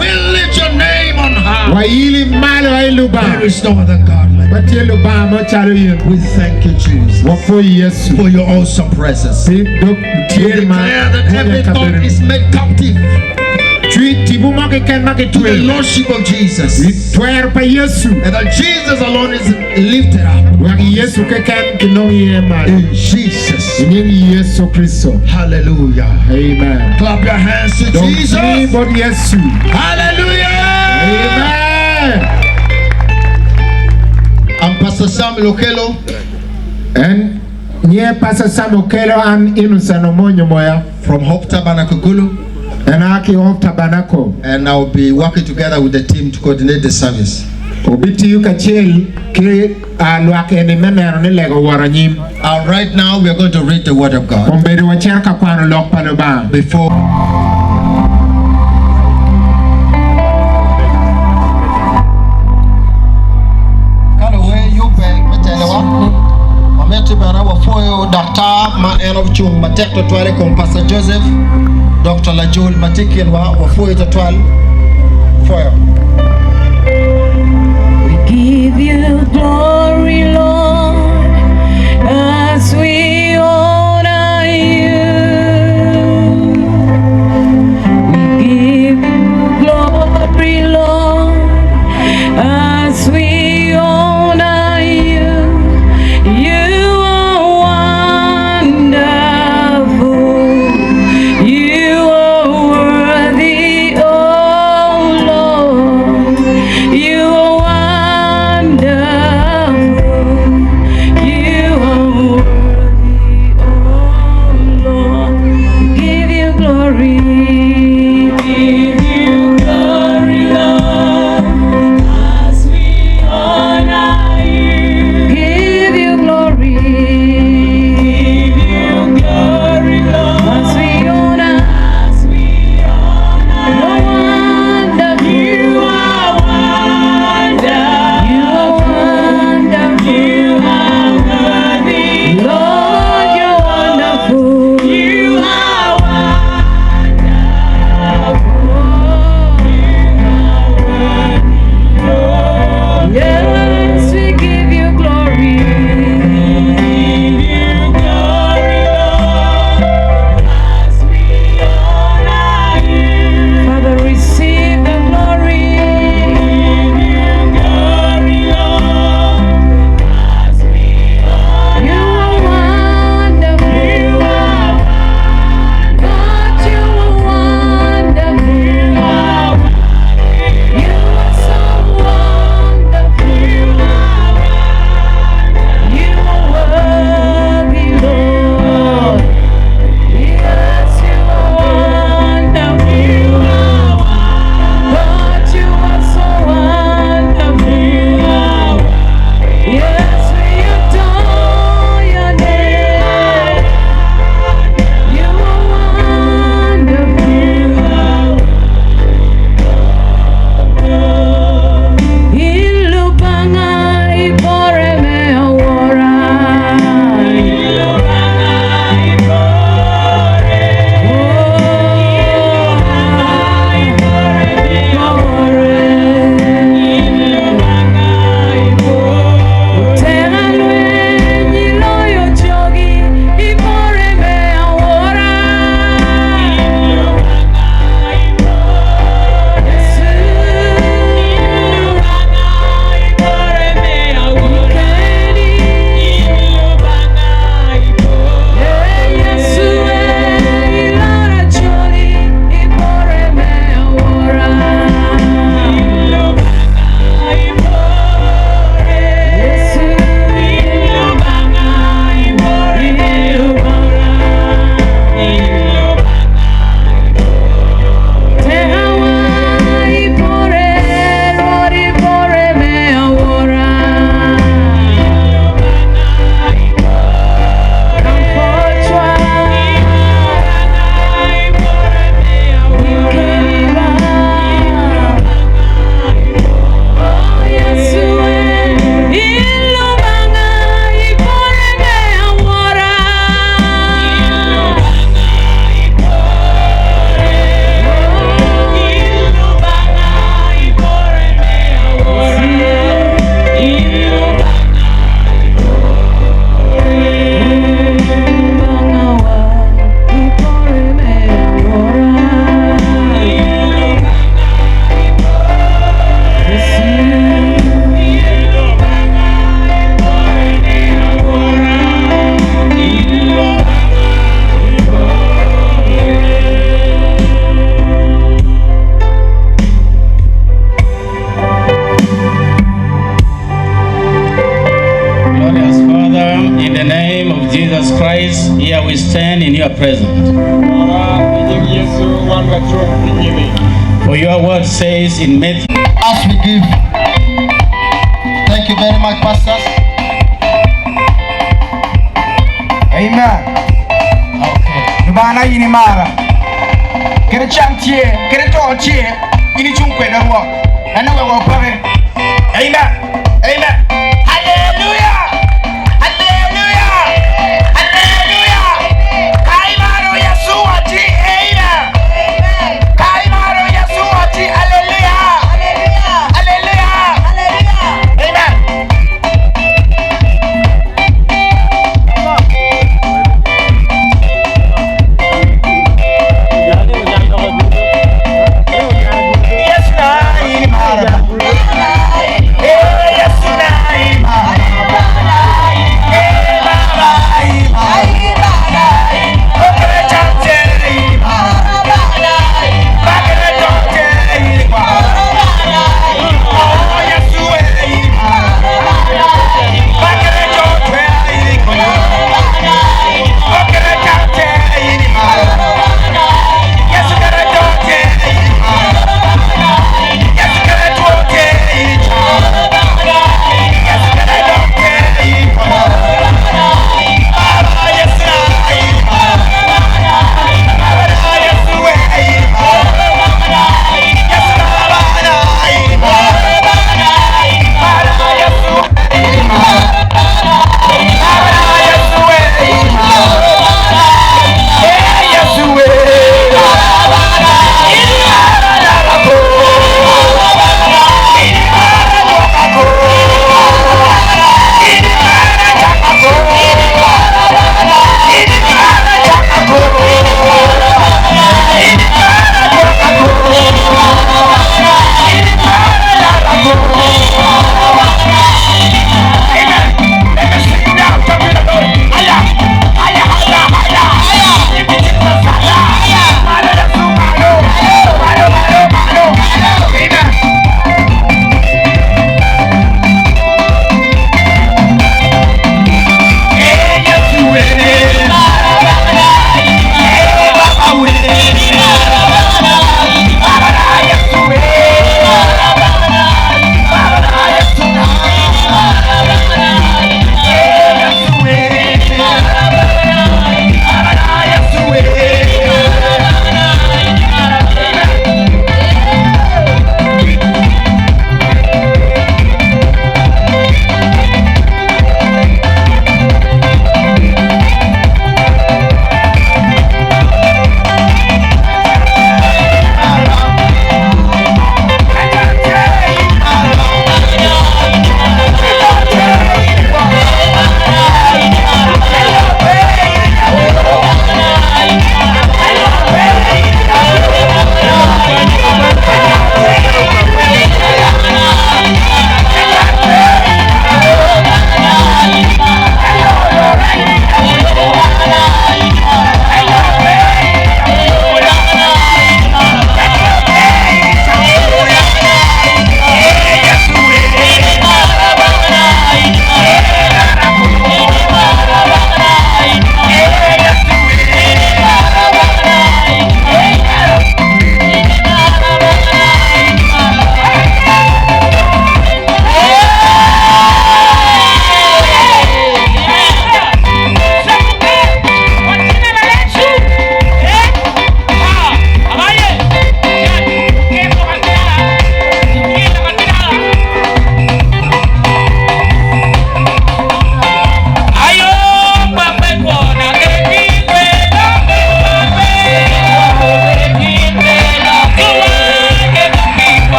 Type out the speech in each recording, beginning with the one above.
We lift your name on high. There There is no other God like you. We thank you, Jesus, for your awesome presence. We declare that every thought is made captive to the Lordship of Jesus, and that Jesus alone is lifted up. In Jesus. Hallelujah. Amen. Clap your hands to Jesus. Hallelujah. Amen. I'm Pastor Samuel Okelo. And nye Pastor Samuel Okelo and Innocent Omonyo Moya From Hope Tabernacle Gulu. and Aki Hope Tabernacle. And I'll be working together with the team to coordinate the service. Obiti yuka chel ke luake ni menero ni lego waranyim. Right now we are going to read the word of God. Ombedi wacherka kwano lok panoba. Before chung matek to twale con Pastor Joseph Dr. Lajol Matikian wa fuyo to twale foyo. We give you glory, Lord, as we honor you. We give you glory, Lord, as we honor you. You are wonderful. You are worthy, oh Lord. You are wonderful. You are Christ, here we stand in your presence. For your word says in Matthew. As we give. Thank you very much, pastors. Amen. Okay. Bana yini mara. Kere chantie, kere tochie, ini chunkwe na ruwa. Nana wewe pare. Amen. Amen. Hallelujah. Hallelujah. Hallelujah. Kaimaro Yesu ati. Amen. Kaimaro Yesu ati. Hallelujah. Hallelujah. Hallelujah. Hallelujah. Amen. Yes, na ini mara.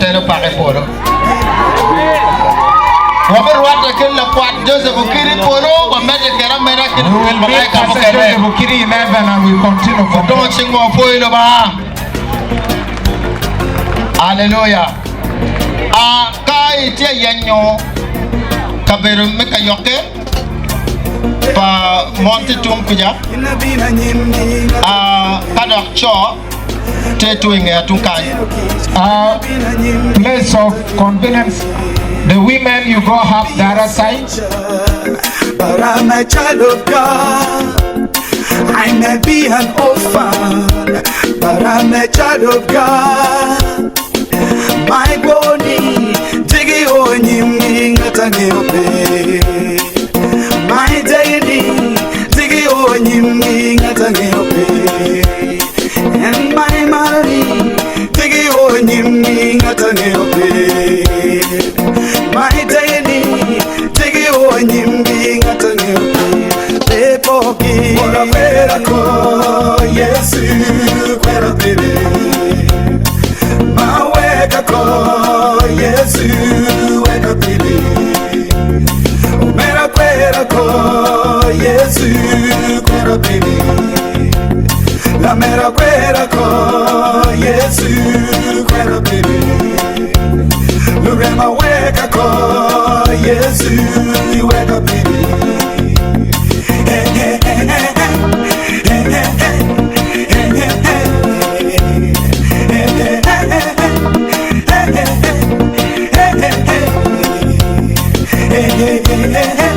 teno pake polo. Waber wata kella kwat Joseph Okiri polo wa mede kera mena kiri We will meet Pastor Joseph Okiri in heaven and we continue from don't sing more for you ba. Hallelujah. Kai tia yanyo kaberu meka yoke pa monte tumkuja kadok cho te tuinge atunkai place of convenience. The women, you go up the other side. But I'm a child of God. I may be an orphan, but I'm a child of God. My body, Jiggy Onyim, Nataniope. My daily, Jiggy Onyim, Nataniope. And my money, Jiggy Onyim, Nataniope. My daily, Jiggy Onyim, Nataniope. Epoki, Ora Verako, yes, Quera Baby. Mawekako, yes, Weka Baby. Mera Querako, yes, Quera Baby. La Mera Querako, yes, Quera Baby. Lurema Wekako, yes, Weka Baby. Hey,